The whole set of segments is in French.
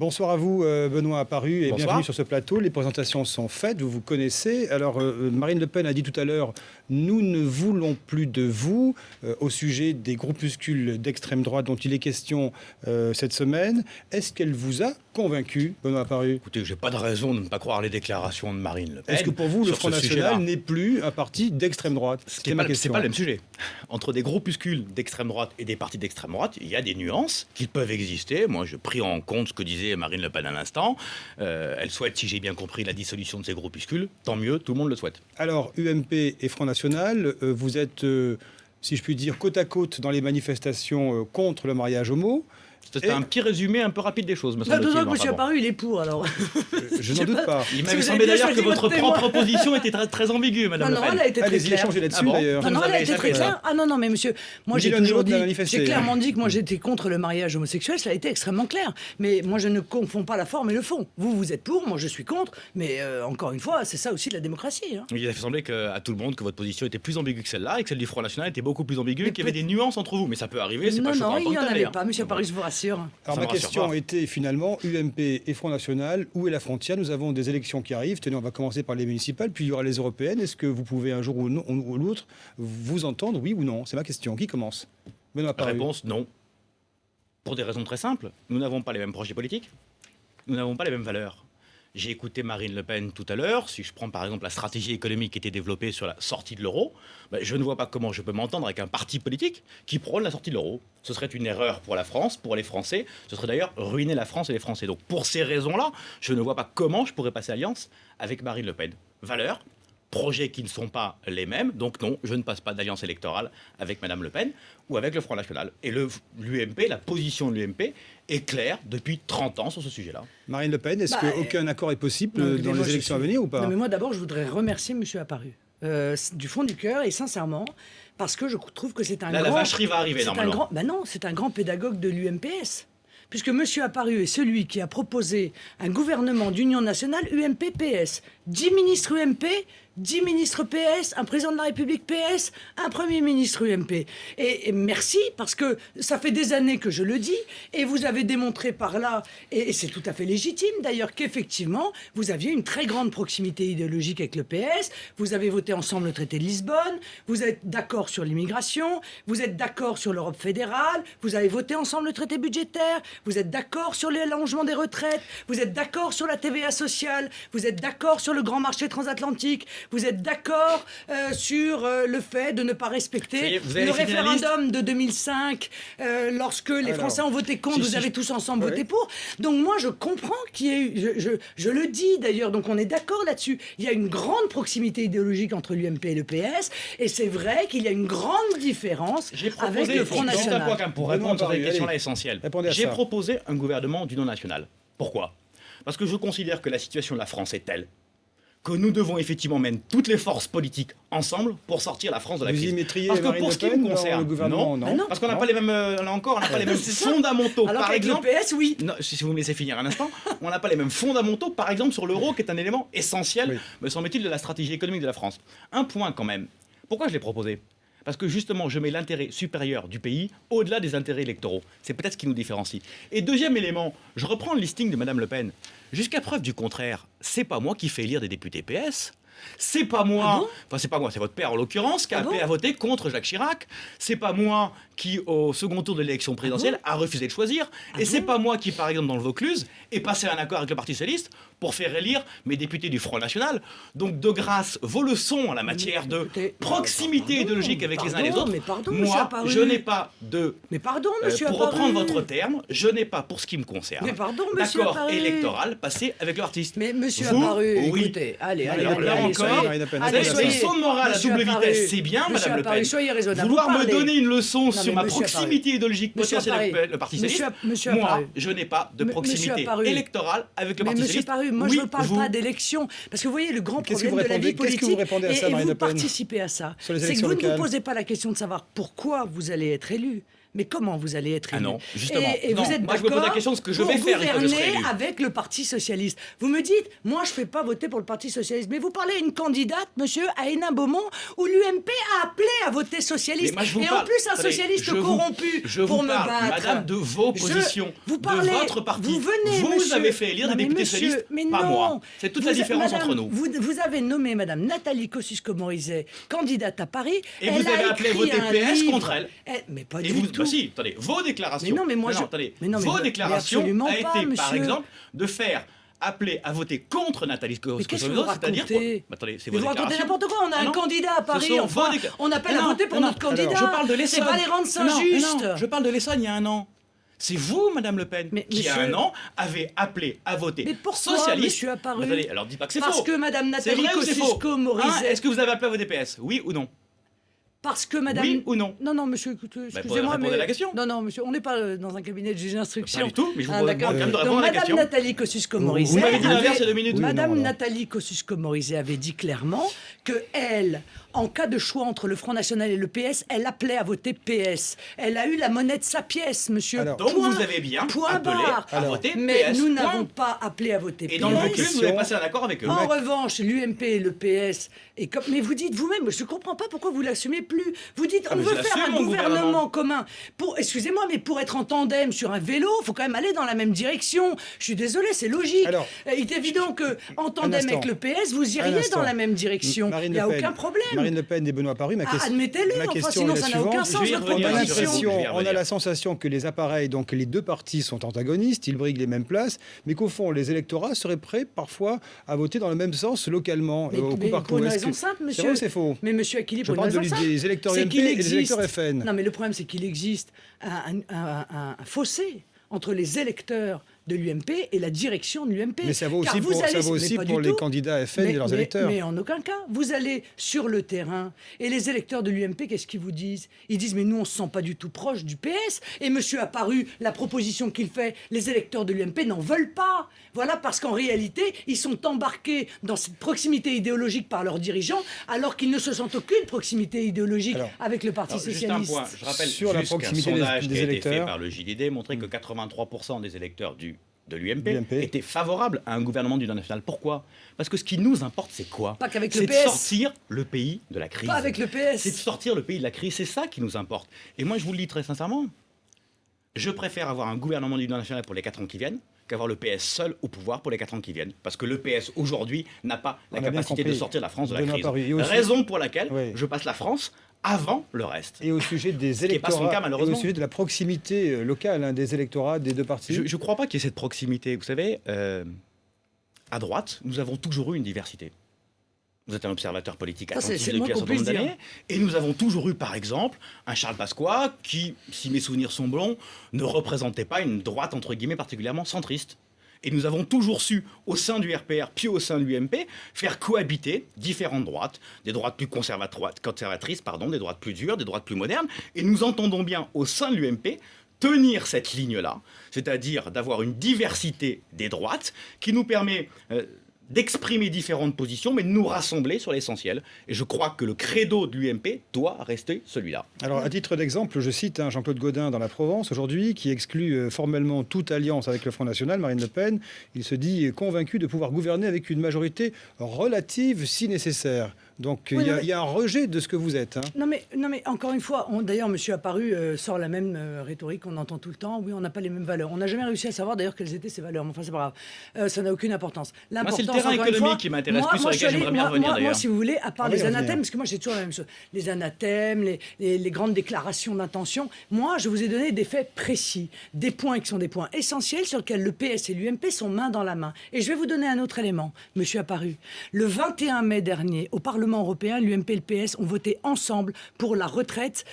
Bonsoir à vous, Benoît Apparu, et Bonsoir. bienvenue sur ce plateau. Les présentations sont faites, vous vous connaissez. Alors, Marine Le Pen a dit tout à l'heure, nous ne voulons plus de vous, au sujet des groupuscules d'extrême droite dont il est question cette semaine. Est-ce qu'elle vous a convaincu, Benoît Apparu? Écoutez, j'ai pas de raison de ne pas croire les déclarations de Marine Le Pen. Est-ce que pour vous, le sur Front ce National sujet-là n'est plus un parti d'extrême droite? C'est pas le même sujet. Entre des groupuscules d'extrême droite et des partis d'extrême droite, il y a des nuances qui peuvent exister. Moi, je pris en compte ce que disait Marine Le Pen à l'instant. Elle souhaite, si j'ai bien compris, la dissolution de ces groupuscules. Tant mieux, tout le monde le souhaite. Alors, UMP et Front National, vous êtes, si je puis dire, côte à côte dans les manifestations contre le mariage homo. C'était un petit résumé un peu rapide des choses, me D'autant semble-t-il. que M. Apparu, il est pour, alors. Je n'en doute pas. Il Si m'avait vous semblé avez bien d'ailleurs que choisi votre votre témoin. propre position était très, très ambiguë, Madame Non, Le non, Pen. elle a été très Allez-y, claire. échangez là-dessus, Ah bon d'ailleurs. Non, non, elle a été très claire. Ah non, non, mais monsieur, moi Ni j'ai l'un ni toujours l'autre dit, n'a manifesté. j'ai clairement dit que moi j'étais contre le mariage homosexuel, ça a été extrêmement clair. Mais moi je ne confonds pas la forme et le fond. Vous, vous êtes pour, moi je suis contre, mais encore une fois, c'est ça aussi la démocratie. Hein. Il a fait sembler à tout le monde que votre position était plus ambiguë que celle-là et que celle du Front National était beaucoup plus ambiguë et qu'il y avait des nuances entre vous. Mais ça peut arriver, c'est Non, pas choquant non, à il n'y en entendre avait d'ailleurs. pas, monsieur Apparu, je vous rassure. Alors Ça ma me rassure question pas. était finalement UMP et Front National, où est la frontière? Nous avons des élections qui arrivent. Tenez, on va commencer par les municipales, puis il y aura les européennes. Est-ce que vous pouvez un jour ou l'autre vous entendre, oui ou non? C'est ma question. Qui commence? Benoît Apparu. Réponse non. Pour des raisons très simples. Nous n'avons pas les mêmes projets politiques. Nous n'avons pas les mêmes valeurs. J'ai écouté Marine Le Pen tout à l'heure. Si je prends par exemple la stratégie économique qui était développée sur la sortie de l'euro, je ne vois pas comment je peux m'entendre avec un parti politique qui prône la sortie de l'euro. Ce serait une erreur pour la France, pour les Français. Ce serait d'ailleurs ruiner la France et les Français. Donc pour ces raisons-là, je ne vois pas comment je pourrais passer alliance avec Marine Le Pen. Valeurs, projets qui ne sont pas les mêmes. Donc non, je ne passe pas d'alliance électorale avec Madame Le Pen ou avec le Front National. Et l'UMP, la position de l'UMP est claire depuis 30 ans sur ce sujet-là. Marine Le Pen, est-ce qu'aucun accord est possible Non, mais dans moi, les je élections à suis- venir ou pas? Non, mais moi d'abord, je voudrais remercier M. Apparu. Du fond du cœur et sincèrement, parce que je trouve que c'est un Là, grand... la vacherie va arriver c'est normalement. un grand, ben non, c'est un grand pédagogue de l'UMPS. Puisque M. Apparu est celui qui a proposé un gouvernement d'union nationale UMP-PS. 10 ministres UMP, 10 ministres PS, un président de la République PS, un Premier ministre UMP. Et merci, parce que ça fait des années que je le dis, et vous avez démontré par là, et c'est tout à fait légitime d'ailleurs, qu'effectivement, vous aviez une très grande proximité idéologique avec le PS, vous avez voté ensemble le traité de Lisbonne, vous êtes d'accord sur l'immigration, vous êtes d'accord sur l'Europe fédérale, vous avez voté ensemble le traité budgétaire, vous êtes d'accord sur l'allongement des retraites, vous êtes d'accord sur la TVA sociale, vous êtes d'accord sur le grand marché transatlantique, vous êtes d'accord sur le fait de ne pas respecter Vous avez le fini la liste référendum de 2005, lorsque les Alors, Français ont voté contre, vous si, avez tous ensemble oui. voté pour. Donc moi, je comprends qu'il y ait eu, je le dis d'ailleurs, donc on est d'accord là-dessus, il y a une grande proximité idéologique entre l'UMP et le PS, et c'est vrai qu'il y a une grande différence J'ai avec proposé, le Front juste un National. point quand même pour Benoît répondre sur Apparu, cette question-là allez. essentielle. Répondez à J'ai ça. proposé un gouvernement d'union nationale. Pourquoi? Parce que je considère que la situation de la France est telle que nous devons effectivement mettre toutes les forces politiques ensemble pour sortir la France de la Vous crise. y mettriez Parce que Marine pour Le ce qui Pen me dans concerne, le gouvernement? Ah non. parce qu'on n'a pas les mêmes, là encore, on n'a pas les mêmes C'est ça. fondamentaux. Alors Par qu'avec exemple, le PS, oui. non, si vous me laissez finir un instant, on n'a pas les mêmes fondamentaux, par exemple, sur l'euro, qui est un élément essentiel, Oui. me semble-t-il, de la stratégie économique de la France. Un point quand même. Pourquoi je l'ai proposé? Parce que justement, je mets l'intérêt supérieur du pays au-delà des intérêts électoraux. C'est peut-être ce qui nous différencie. Et deuxième élément, je reprends le listing de Madame Le Pen. Jusqu'à preuve du contraire, c'est pas moi qui fais élire des députés PS. C'est pas moi, Ah bon enfin c'est pas moi, c'est votre père en l'occurrence qui a Ah appelé bon à voter contre Jacques Chirac. C'est pas moi qui, au second tour de l'élection présidentielle, a refusé de choisir. Et c'est pas moi qui, par exemple, dans le Vaucluse, est passé à un accord avec le Parti socialiste pour faire élire mes députés du Front National. Donc, de grâce, vos leçons en la matière de Écoutez, proximité pardon, idéologique avec les uns et les pardon, autres. mais pardon, monsieur moi, Apparu. je n'ai pas de... Mais pardon, monsieur pour Apparu. reprendre votre terme, je n'ai pas, pour ce qui me concerne, Mais pardon, monsieur d'accord Apparu. électoral passé avec l'artiste. Mais monsieur Vous, Apparu, oui. écoutez, allez, Alors là encore, soyez- Marine Le Pen, allez, c'est les soyez- leçons de morale à monsieur double Apparu, vitesse, c'est bien, monsieur Madame Le Apparu, Pen. soyez raisonnable. Vouloir Vous me parlez. donner une leçon Non, sur mais ma monsieur proximité idéologique Monsieur potentielle avec Apparu. le Parti socialiste, Monsieur moi, Apparu. je n'ai pas de Monsieur proximité Apparu. électorale avec le Mais Parti monsieur socialiste. Apparu, moi Oui, je ne parle vous. pas d'élection. Parce que vous voyez, le grand Qu'est-ce que problème vous de la vie répondez- qu'est-ce que politique, vous répondez à ça, et Marine vous Le Pen participez à ça, Sur les c'est que élections vous ne locales. vous posez pas la question de savoir pourquoi vous allez être élu. Mais comment vous allez être élu? Ah non, justement. Et Non, vous êtes moi, je me pose la question de ce que je vais faire une fois que je serai gouverner élu. avec le Parti Socialiste. Vous me dites, moi, je ne fais pas voter pour le Parti Socialiste. Mais vous parlez à une candidate, monsieur, à Hénin-Beaumont, où l'UMP a appelé à voter socialiste. Mais moi, je vous Et en parle- plus, un Attendez, socialiste je vous- corrompu Je pour vous me parle, battre. madame, de vos Je- positions, vous parlez- de votre parti. vous venez, vous monsieur. avez fait élire Non, des mais députés monsieur, socialistes, mais pas non. moi. C'est toute la Vous- différence madame, entre nous. Vous avez nommé madame Nathalie Kosciusko-Morizet candidate à Paris. Et Elle vous avez a appelé écrit voter un PS livre. contre elle. Mais pas Et du vous, tout. bah si, attendez, vos déclarations. Mais non, mais moi, attendez, mais vos mais déclarations absolument a pas, été, par monsieur. exemple, de faire appeler à voter contre Nathalie Mais qu'est-ce que vous Kosciusko-Morizet, c'est-à-dire racontez? attendez, c'est Mais vos vous racontez déclarations. n'importe quoi, on a Ah un non. candidat à Paris, Ce sont enfin, vos décla- on appelle Non, à voter pour non, notre alors, candidat. je parle de l'Essonne. C'est Valéran de Non, non, Saint-Just. non, je parle de l'Essonne il y a un an. C'est vous, Madame Le Pen, Mais, qui, il y a monsieur- un an, avez appelé à voter Mais pourquoi, socialiste. monsieur Apparu? Attendez, alors dis pas que c'est faux. Parce que madame C'est Nathalie vrai ou c'est faux Kosciusko-Morizet. Est-ce que vous avez appelé à voter PS? Oui ou non? Parce que madame... Oui ou non? Non, monsieur, écoutez, excusez-moi, répondez mais... à la question. Non, monsieur, on n'est pas dans un cabinet de juge d'instruction. Pas du tout, mais je vous Ah, demande d'accord. quand même de Donc, répondre à la madame question. Nathalie Kosciusko-Morizet... Vous m'avez dit l'inverse avait- il y a 2 minutes. Oui, Madame non, alors. Nathalie Kosciusko-Morizet avait dit clairement que elle, en cas de choix entre le Front National et le PS, elle appelait à voter PS. Elle a eu la monnaie de sa pièce, monsieur. Alors, Donc Point- vous avez bien point appelé barre. à voter Mais PS. nous point. n'avons pas appelé à voter PS. Et dans le véhicule, question- vous avez passé un accord avec eux. En revanche, l'UMP et le PS, mais vous dites vous-même, je ne comprends pas pourquoi vous l'assumez plus. Vous dites, Ah, on mais veut je faire l'assume, un mon gouvernement commun. Excusez-moi, mais pour être en tandem sur un vélo, il faut quand même aller dans la même direction. Je suis désolé, c'est logique. Alors, Il est évident que en tandem instant. avec le PS, vous Un iriez instant. dans la même direction. Il Marine n'y a Le Pen, aucun problème. Marine Le Pen et Benoît Apparu, ma question. Admettez-le, ma enfin, question sinon est la ça n'a aucun suivante. sens, Je vais y votre revenir, On a monsieur. proposition. Je vais y l'impression, on a revenir. la sensation que les appareils, donc les deux partis sont antagonistes, ils briguent les mêmes places, mais qu'au fond, les électorats seraient prêts parfois à voter dans le même sens localement, au coup Mais par coup. pour une Est-ce raison que- simple, C'est monsieur. vrai ou c'est faux? Mais monsieur Aquili, Je pour une parle raison simple. des électeurs c'est UMP qu'il et des électeurs existe- FN. Non, mais le problème, c'est qu'il existe un fossé entre les électeurs de l'UMP et la direction de l'UMP. Mais ça vaut Car aussi vous pour, allez- ça vaut mais aussi pas pour du les tout. candidats FN et leurs électeurs. Mais en aucun cas. Vous allez sur le terrain et les électeurs de l'UMP, qu'est-ce qu'ils vous disent? Ils disent, mais nous, on ne se sent pas du tout proche du PS. Et monsieur Apparu, la proposition qu'il fait, les électeurs de l'UMP n'en veulent pas. Voilà, parce qu'en réalité, ils sont embarqués dans cette proximité idéologique par leurs dirigeants, alors qu'ils ne se sentent aucune proximité idéologique Alors, avec le Parti Alors, juste un socialiste. point, je rappelle Sur la juste qu'un proximité sondage des qui a été fait électeurs. par le JDD montrait que 83% des électeurs de l'UMP l'UMP. étaient favorables à un gouvernement d'union nationale. Pourquoi? Parce que ce qui nous importe, c'est quoi? Pas qu'avec le C'est de PS. sortir le pays de la crise. Pas avec le PS. C'est de sortir le pays de la crise, c'est ça qui nous importe. Et moi, je vous le dis très sincèrement, je préfère avoir un gouvernement d'union nationale pour les 4 ans qui viennent qu'avoir le PS seul au pouvoir pour les 4 ans qui viennent. Parce que le PS, aujourd'hui, n'a pas la On a bien capacité de compris. sortir la France de la Benoît crise. Apparu. Et aussi- Raison pour laquelle Oui. je passe la France avant le reste. Et au sujet des qui est pas son électorats, cas, et malheureusement. au sujet de la proximité locale des électorats des deux partis. Je ne crois pas qu'il y ait cette proximité. Vous savez, à droite, nous avons toujours eu une diversité. Vous êtes un observateur politique Ça, c'est attentif le moins depuis un qu'on certain nombre puisse dire. d'années. Et nous avons toujours eu, par exemple, un Charles Pasqua qui, si mes souvenirs sont bons, ne représentait pas une droite, entre guillemets, particulièrement centriste. Et nous avons toujours su, au sein du RPR, puis au sein de l'UMP, faire cohabiter différentes droites, des droites plus conservatrices, des droites plus dures, des droites plus modernes. Et nous entendons bien, au sein de l'UMP, tenir cette ligne-là, c'est-à-dire d'avoir une diversité des droites qui nous permet d'exprimer différentes positions, mais de nous rassembler sur l'essentiel. Et je crois que le credo de l'UMP doit rester celui-là. Alors, à titre d'exemple, je cite Jean-Claude Gaudin dans la Provence aujourd'hui, qui exclut formellement toute alliance avec le Front National, Marine Le Pen. Il se dit convaincu de pouvoir gouverner avec une majorité relative si nécessaire. Donc, Oui, il mais- y a un rejet de ce que vous êtes. Non mais encore une fois, d'ailleurs, monsieur Apparu sort la même rhétorique qu'on entend tout le temps. Oui, on n'a pas les mêmes valeurs. On n'a jamais réussi à savoir d'ailleurs quelles étaient ces valeurs. Mais enfin, c'est pas grave. Ça n'a aucune importance. Moi, c'est le L'importance, terrain encore une économique fois, qui m'intéresse moi- plus, sur moi, je lequel suis j'aimerais bien allé- revenir, moi, d'ailleurs. si vous voulez, à part On va y les revenir. anathèmes, parce que moi, j'ai toujours la même chose. Les anathèmes, les grandes déclarations d'intention. Moi, je vous ai donné des faits précis, des points qui sont des points essentiels sur lesquels le PS et l'UMP sont main dans la main. Et je vais vous donner un autre élément, monsieur Apparu. Le 21 mai dernier, au Parlement européen, l'UMP et le PS ont voté ensemble pour la retraite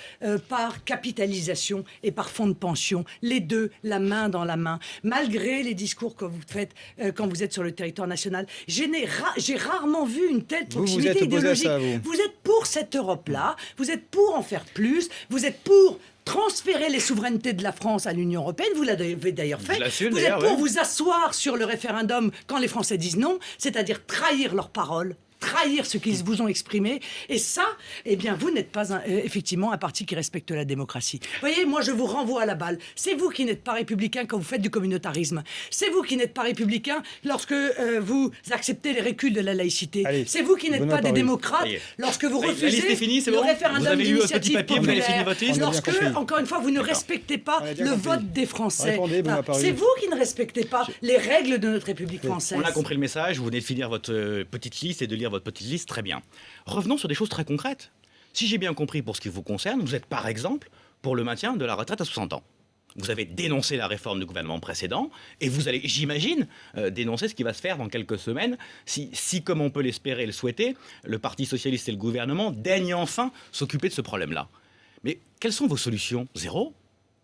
par capitalisation et par fonds de pension. Les deux, la main dans la main. Malgré les discours que vous faites quand vous êtes sur le territoire national, j'ai rarement vu une telle Vous proximité êtes opposé à idéologique. ça, vous. Vous êtes pour cette Europe-là, vous êtes pour en faire plus, vous êtes pour transférer les souverainetés de la France à l'Union européenne, vous l'avez d'ailleurs fait. Je l'assume, Vous êtes d'ailleurs, pour ouais. vous asseoir sur le référendum quand les Français disent non, c'est-à-dire trahir leur parole. trahir ce qu'ils vous ont exprimé. Et ça, eh bien, vous n'êtes pas effectivement un parti qui respecte la démocratie. Vous voyez, moi, je vous renvoie à la balle. C'est vous qui n'êtes pas républicain quand vous faites du communautarisme. C'est vous qui n'êtes pas républicain lorsque vous acceptez les reculs de la laïcité. Allez, c'est vous qui n'êtes pas des démocrates lorsque vous refusez la liste est finie, c'est le bon. référendum Vous avez lu votre petit d'initiative papier, vous avez fini populaire. votre liste. Lorsque, encore une fois, vous ne respectez pas le vote des Français. Répondez, Benoît Paru. C'est vous qui ne respectez pas les règles de notre République française. On a compris le message, vous venez de finir votre petite liste et de lire votre petite liste, très bien. Revenons sur des choses très concrètes. Si j'ai bien compris pour ce qui vous concerne, vous êtes par exemple pour le maintien de la retraite à 60 ans. Vous avez dénoncé la réforme du gouvernement précédent et vous allez, j'imagine, dénoncer ce qui va se faire dans quelques semaines si, comme on peut l'espérer et le souhaiter, le Parti socialiste et le gouvernement daignent enfin s'occuper de ce problème-là. Mais quelles sont vos solutions? Zéro?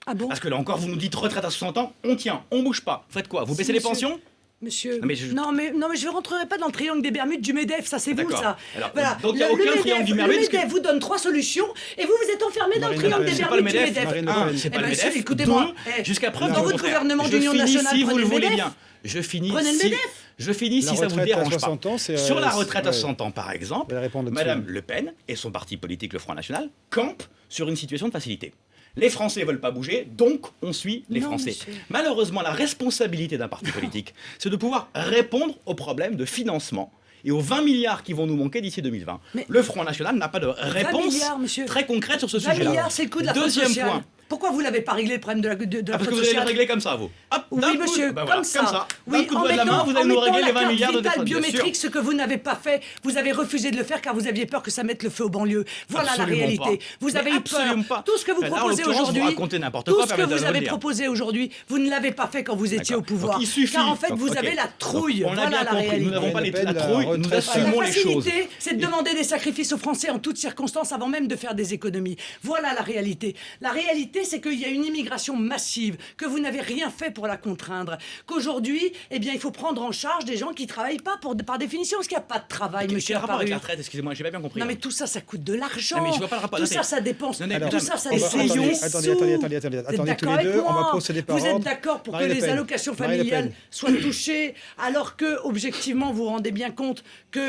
Ah bon? Parce que là encore, vous nous dites retraite à 60 ans, on tient, on bouge pas. Faites quoi? Vous baissez les pensions? Monsieur, Non, mais je ne rentrerai pas dans le triangle des Bermudes du MEDEF, ça c'est vous D'accord. ça. Alors, Voilà. donc il n'y a aucun triangle du Le Bermude, MEDEF vous donne 3 solutions et vous êtes enfermé dans le Marine triangle Le des Pen, c'est pas le Bermudes du MEDEF. MEDEF. Marine Le Un, Pen. c'est pas Eh le ben, MEDEF. écoutez-moi. Deux, jusqu'à preuve dans du votre contraire. gouvernement Je d'union finis nationale, si vous prenez le le voulez MEDEF. bien. Je finis Prenez le si, MEDEF. je finis La si ça vous retraite à dérange pas. 60 ans, c'est, Sur la retraite à ouais. 60 ans, par exemple, Vous allez répondre là-dessus. Madame Le Pen et son parti politique, le Front National, campent sur une situation de facilité. Les Français ne veulent pas bouger, donc on suit les Non, Français. monsieur. Malheureusement, la responsabilité d'un parti politique, c'est de pouvoir répondre aux problèmes de financement et aux 20 milliards qui vont nous manquer d'ici 2020. Mais le Front National n'a pas de 20 réponse milliards, monsieur. très concrète sur ce 20 sujet-là. milliards, c'est le coût de la fraude Deuxième sociale. point. Pourquoi vous l'avez pas réglé le problème de la Parce que fraude vous allez le sociale? régler comme ça, vous. Hop, Oui, d'un coup, monsieur, ben voilà, comme ça. D'un Oui, coup de en doigt de la main, mettant, vous allez nous régler les 20 la milliards de carte vitale défense, bien sûr. biométrique, ce que vous n'avez pas fait. Vous avez refusé de le faire car vous aviez peur que ça mette le feu aux banlieues. Voilà Absolument la réalité. pas. Vous Mais avez eu absolument peur. pas. Tout ce que vous Là, en proposez l'occurrence, aujourd'hui, vous racontez n'importe tout quoi, ce que permettez-moi vous de avez le dire. proposé aujourd'hui, vous ne l'avez pas fait quand vous étiez au D'accord. pouvoir. Donc, il suffit. Car en fait, vous Ok. avez la trouille. Donc, on a Voilà bien la compris. réalité. Nous n'avons pas Le la Pen, trouille, la nous retraite, assumons La les choses. facilité, c'est de demander des sacrifices aux Français en toutes circonstances avant même de faire des économies. Voilà la réalité. La réalité, c'est qu'il y a une immigration massive, que vous n'avez rien fait pour la contraindre, qu'aujourd'hui, eh bien, il faut prendre en charge des gens qui ne travaillent pas par définition, parce qu'il n'y a pas de travail, Quel monsieur rapport avec la Apparu. retraite? Excusez-moi, j'ai pas bien compris. Non mais tout ça, ça coûte de l'argent. Non, mais je vois pas le rapport. Tout Attendez. ça dépense. Non, mais tout madame, ça, ça on va- dépense essayons. des sous. Attendez, Vous êtes tous les d'accord deux, avec on va moi? procéder par Vous êtes ordre. d'accord pour que Marine Le les Pen. allocations Marine Le familiales Pen. soient touchées, alors que objectivement, vous vous rendez bien compte que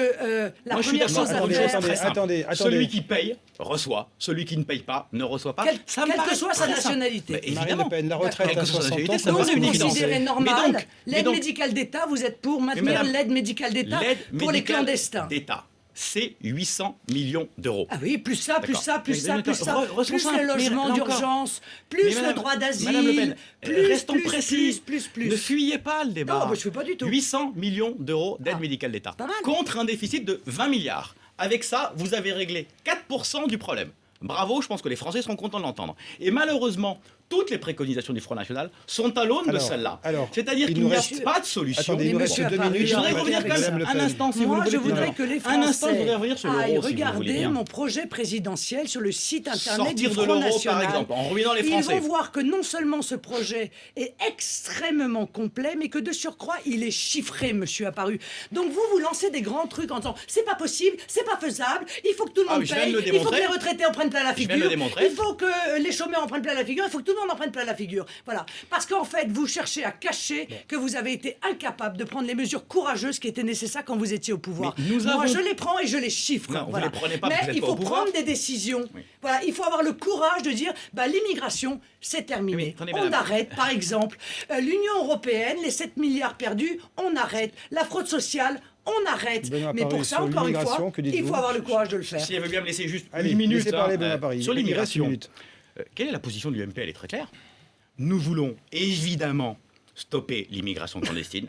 la Moi, je suis première d'accord. chose à Attendez, faire, très simple. attendez. Celui qui paye reçoit, celui qui ne paye pas ne reçoit pas. quelle Ça me que paraît soit sa très simple. nationalité. Mais Marine évidemment. Le Pen, la retraite Quelle à que soit sa 60 ans, nationalité, ça Donc me va paraît vous une évidence. considérez Mais normal donc- l'aide médicale d'État, vous êtes pour maintenir madame, l'aide médicale d'État L'aide pour les médicale clandestins. d'État, c'est 800 millions d'euros. Ah oui, plus ça, plus D'accord. ça, plus Mais- ça, mais- plus ça, re- plus simple. le logement Mais là encore. d'urgence, Mais plus le madame- droit d'asile, Madame Le Pen, plus, restons plus, précis. plus. Ne fuyez pas le débat. Non, bah, je ne fais pas du tout. 800 millions d'euros d'aide Ah, médicale d'État. pas mal. Contre un déficit de 20 milliards. Avec ça, vous avez réglé 4% du problème. Bravo, je pense que les Français seront contents de l'entendre. Et malheureusement, toutes les préconisations du Front National sont à l'aune de Alors, celle-là. alors, C'est-à-dire il qu'il nous n'y a reste- pas de solution. Attendez, il nous Mais reste monsieur 2 Apparu, minutes. Je voudrais Madame revenir Le quand Madame Le même Pen. un instant, si vous Moi, le je voulez bien. voudrais que les Un instant, je Français voudrais revenir sur l'euro, aillent si vous voulez regarder bien. mon projet présidentiel sur le site internet Sortir du de Front l'euro, par National. exemple, en ruinant les Ils Français. vont voir que non seulement ce projet est extrêmement complet, mais que de surcroît, il est chiffré, monsieur Apparu. Donc vous lancez des grands trucs en disant c'est pas possible, c'est pas faisable, il faut que tout le Ah monde oui, je viens de paye, le il faut que démontrer. les retraités en prennent plein la Je viens de figure, le démontrer. il faut que les chômeurs en prennent plein la figure, il faut que tout le monde en prenne plein la figure. Voilà. Parce qu'en fait, vous cherchez à cacher que vous avez été incapable de prendre les mesures courageuses qui étaient nécessaires quand vous étiez au pouvoir. Mais nous Moi, avons- je les prends et je les chiffre. Non, vous voilà. les prenez pas Mais parce que vous êtes il pas faut au pouvoir. prendre des décisions. Oui. Voilà, il faut avoir le courage de dire bah, l'immigration, c'est Mais terminé. attendez, On madame. arrête, par exemple, l'Union européenne, les 7 milliards perdus, on arrête. La fraude sociale, on arrête. Benoît Mais Paru, pour ça, sur encore une fois, l'immigration, que il dites-vous? faut avoir le courage de le faire. Si elle veut bien me laisser juste Allez, une minute laissez parler Benoît Paru. sur Il reste une l'immigration. minute. Quelle est la position de l'UMP? Elle est très claire. Nous voulons évidemment stopper l'immigration clandestine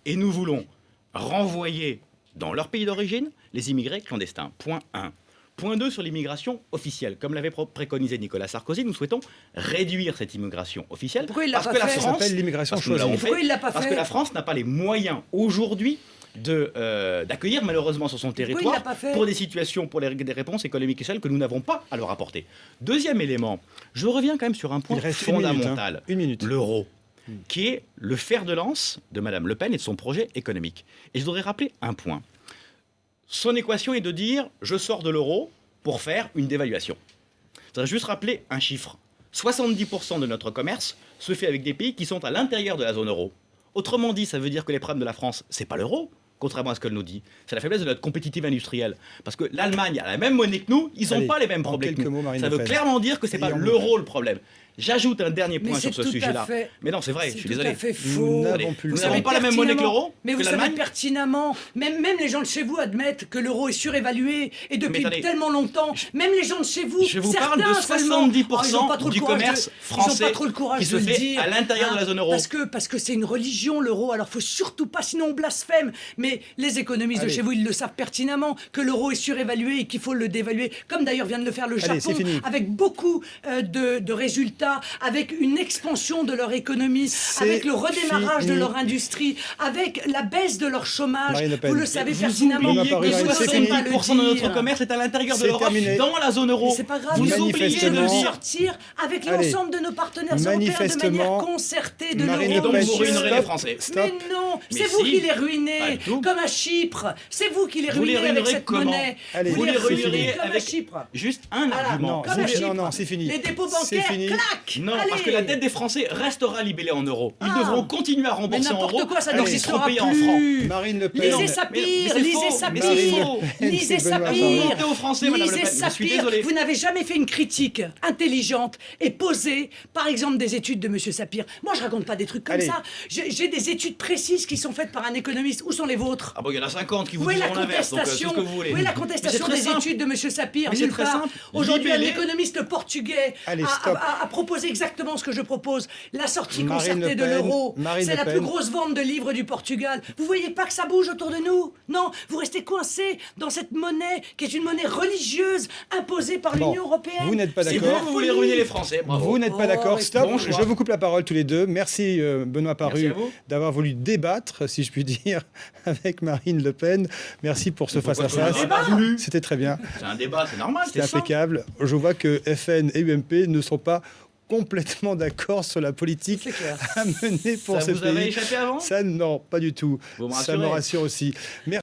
et nous voulons renvoyer dans leur pays d'origine les immigrés clandestins. Point 1. Point 2 sur l'immigration officielle. Comme l'avait préconisé Nicolas Sarkozy, nous souhaitons réduire cette immigration officielle. Pourquoi il l'a parce pas que la fait Ça France, s'appelle l'immigration parce que nous choisie. l'avons Pourquoi il l'a pas parce fait que la France n'a pas les moyens aujourd'hui d'accueillir malheureusement sur son il territoire l'a pas fait pour des situations, pour des réponses économiques et sociales que nous n'avons pas à leur apporter. Deuxième élément, je reviens quand même sur un point Il reste une minute, fondamental, hein. Une minute. l'euro, qui est le fer de lance de Madame Le Pen et de son projet économique. Et je voudrais rappeler un point. Son équation est de dire je sors de l'euro pour faire une dévaluation. Je voudrais juste rappeler un chiffre. 70% de notre commerce se fait avec des pays qui sont à l'intérieur de la zone euro. Autrement dit, ça veut dire que les problèmes de la France, c'est pas l'euro, contrairement à ce qu'elle nous dit. C'est la faiblesse de notre compétitive industrielle. Parce que l'Allemagne a la même monnaie que nous, ils n'ont Allez, pas les mêmes en problèmes que quelques nous. mots, Marine Ça Le veut Pen. clairement dire que c'est pas Et en l'euro le problème. J'ajoute un dernier Mais point c'est sur ce tout à sujet-là. fait- Mais non, c'est vrai, je suis tout désolé. à fait Nous faux. n'avons plus le Nous temps. n'avons pas la même monnaie que l'euro, Mais que vous savez l'Allemagne. pertinemment, même les gens de chez vous admettent que l'euro est surévalué et depuis attendez, tellement longtemps, même les gens de chez vous, Je vous parle de certains seulement, 70% ils ont pas trop du le courage commerce ils ont français pas trop le courage qui se de le fait dire, à l'intérieur de la zone euro. Parce que c'est une religion l'euro, alors faut surtout pas, sinon on blasphème. Mais les économistes de Allez. chez vous, ils le savent pertinemment que l'euro est surévalué et qu'il faut le dévaluer, comme d'ailleurs vient de le faire le Allez, Japon, c'est fini. avec beaucoup de résultats, avec une expansion de leur économie, C'est avec le redémarrage de fini. leur industrie, avec la baisse de leur chômage. Marine Le Pen. Vous le savez Vous pertinemment. Benoît oubliez Paru, que Marine, c'est fini. 70% de notre commerce est à l'intérieur de C'est l'Europe, terminé. dans la zone euro. Mais c'est pas grave, Vous nous oubliez de Manifestement- le devons dire. sortir avec Allez. l'ensemble de nos partenaires européens de manière Manifestement, concertée de Marine Et Le l'euro. donc Pen, vous ruinerez stop. les Français. Stop. Mais non, Mais c'est vous si. qui les Pas ruinez, du tout. comme à Chypre. C'est vous qui les Vous les ruinez avec ruinerez cette comment monnaie. Allez, vous vous les les ruinez ruinerez comme à avec Chypre. juste un Voilà. argument. Non, Comme c'est à fini. Chypre. Non, c'est fini. Les dépôts C'est bancaires, fini. clac. Non, Allez. parce que la dette des Français restera libellée en euros. Ils Ah. devront continuer à Mais rembourser en n'importe euros. quoi, ça Allez. ils seront n'existera payés en francs. plus. Marine Le Pen. Lisez mais Sapir, c'est lisez faux. Sapir, Marine Le Pen, lisez c'est Benoît Sapir, Paru. Remontez aux Français, Madame Le lisez Pen. Je suis Sapir. désolé. Vous n'avez jamais fait une critique intelligente et posée, par exemple des études de Monsieur Sapir. Moi, je raconte pas des trucs comme Allez. ça. J'ai des études précises qui sont faites par un économiste. Où sont les vôtres? Ah bon, il y en a 50 qui vous Où est la diront l'inverse, donc c'est contestation? ce que vous voulez. Où est la Mais contestation c'est très des simple. études de Monsieur Sapir? Mais c'est Nulle très part. simple. Aujourd'hui, un Libellez- économiste portugais Allez, stop. a proposé exactement ce que je propose. La sortie Marine concertée Le de Pen, l'euro. Marine C'est Le la Pen. plus grosse vente de livres du Portugal. Vous voyez pas que ça bouge autour de nous? Non, vous restez coincés dans cette monnaie qui est une monnaie religieuse imposée par Bon, l'Union européenne. vous n'êtes pas C'est d'accord. vous voulez ruiner les Français. Bravo. Vous n'êtes pas Oh, d'accord. mais Stop. bon choix. Je vous coupe la parole tous les deux. Merci Benoît Merci Paru à vous. d'avoir voulu débattre, si je puis dire, avec Marine Le Pen. Merci pour ce Pourquoi face-à-face. tout le monde n'a pas voulu C'était très bien. C'est un débat, c'est normal, C'était c'est ça. impeccable. Je vois que FN et UMP ne sont pas complètement d'accord sur la politique C'est clair. à mener pour Ça ce vous avait pays. échappé avant? Ça, non, pas du tout. Vous me Ça me rassurez. rassure aussi. Merci.